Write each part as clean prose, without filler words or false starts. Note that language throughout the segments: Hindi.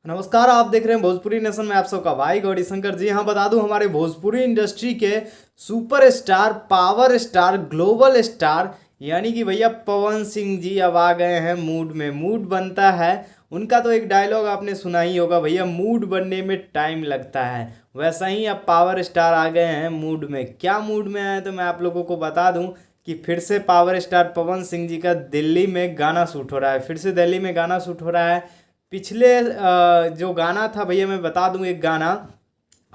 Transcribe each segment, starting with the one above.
नमस्कार, आप देख रहे हैं भोजपुरी नेशन में आप सबका भाई गौरी शंकर जी। हाँ, बता दूं हमारे भोजपुरी इंडस्ट्री के super star, power star, global star यानी कि भैया पवन सिंह जी अब आ गए हैं मूड में। मूड बनता है उनका तो एक डायलॉग आपने सुना ही होगा, भैया मूड बनने में टाइम लगता है। वैसा ही अब पावर स्टार आ गए हैं मूड में। क्या मूड में आए तो मैं आप लोगों को बता दूं कि फिर से पावर स्टार पवन सिंह जी का दिल्ली में गाना शूट हो रहा है। फिर से दिल्ली में गाना शूट हो रहा है। पिछले जो गाना था भैया, मैं बता दूं एक गाना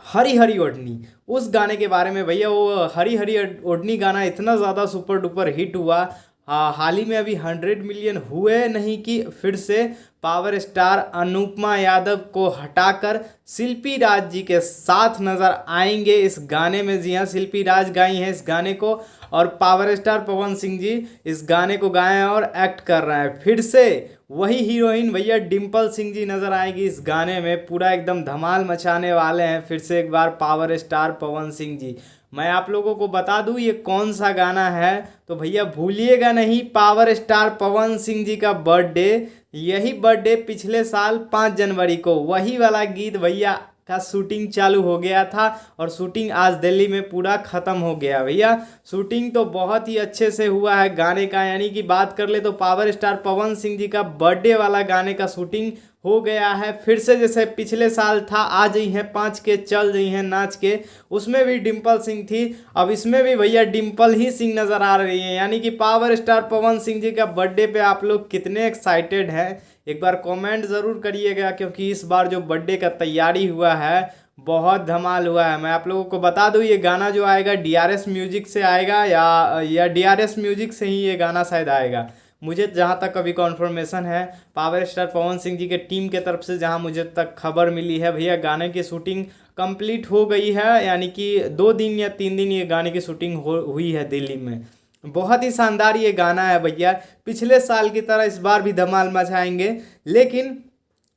हरी हरी ओढ़नी, उस गाने के बारे में भैया। वो हरी हरी ओढ़नी गाना इतना ज़्यादा सुपर डुपर हिट हुआ। हाल ही में अभी 100 मिलियन हुए नहीं कि फिर से पावर स्टार अनुपमा यादव को हटाकर शिल्पी राज जी के साथ नज़र आएंगे इस गाने में। जी हाँ, शिल्पी राज गाई हैं इस गाने को और पावर स्टार पवन सिंह जी इस गाने को गाए हैं और एक्ट कर रहे हैं। फिर से वही हीरोइन भैया डिम्पल सिंह जी नज़र आएगी इस गाने में। पूरा एकदम धमाल मचाने वाले हैं फिर से एक बार पावर स्टार पवन सिंह जी। मैं आप लोगों को बता दूं ये कौन सा गाना है, तो भैया भूलिएगा नहीं, पावर स्टार पवन सिंह जी का बर्थडे, यही बर्थडे पिछले साल 5 जनवरी को वही वाला गीत भैया का शूटिंग चालू हो गया था और शूटिंग आज दिल्ली में पूरा ख़त्म हो गया। भैया शूटिंग तो बहुत ही अच्छे से हुआ है गाने का, यानी कि बात कर ले तो पावर स्टार पवन सिंह जी का बर्थडे वाला गाने का शूटिंग हो गया है। फिर से जैसे पिछले साल था आ गई हैं 5 के चल रही हैं नाच के, उसमें भी डिम्पल सिंह थी, अब इसमें भी भैया डिम्पल ही सिंह नज़र आ रही हैं। यानी कि पावर स्टार पवन सिंह जी का बर्थडे पे आप लोग कितने एक्साइटेड हैं एक बार कमेंट ज़रूर करिएगा, क्योंकि इस बार जो बर्थडे का तैयारी हुआ है बहुत धमाल हुआ है। मैं आप लोगों को बता दूं ये गाना जो आएगा डीआरएस म्यूजिक से आएगा या डीआरएस म्यूजिक से ही ये गाना शायद आएगा। मुझे जहाँ तक अभी कॉन्फर्मेशन है पावर स्टार पवन सिंह जी के टीम के तरफ से, जहाँ मुझे तक खबर मिली है भैया गाने की शूटिंग कंप्लीट हो गई है। यानी कि 2 दिन या 3 दिन ये गाने की शूटिंग हुई है दिल्ली में। बहुत ही शानदार ये गाना है भैया। पिछले साल की तरह इस बार भी धमाल मचाएंगे, लेकिन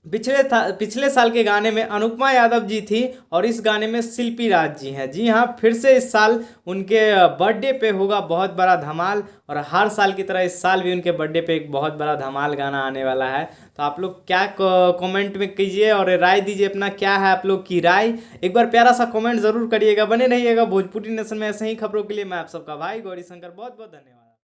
पिछले साल के गाने में अनुपमा यादव जी थी और इस गाने में शिल्पी राज जी हैं। जी हाँ, फिर से इस साल उनके बर्थडे पे होगा बहुत बड़ा धमाल और हर साल की तरह इस साल भी उनके बर्थडे पे एक बहुत बड़ा धमाल गाना आने वाला है। तो आप लोग क्या कमेंट में कीजिए और राय दीजिए अपना, क्या है आप लोग की राय। एक बार प्यारा सा कमेंट जरूर करिएगा। बने रहिएगा भोजपुरी नेशन में ऐसे ही खबरों के लिए। मैं आप सबका भाई गौरी शंकर, बहुत बहुत धन्यवाद।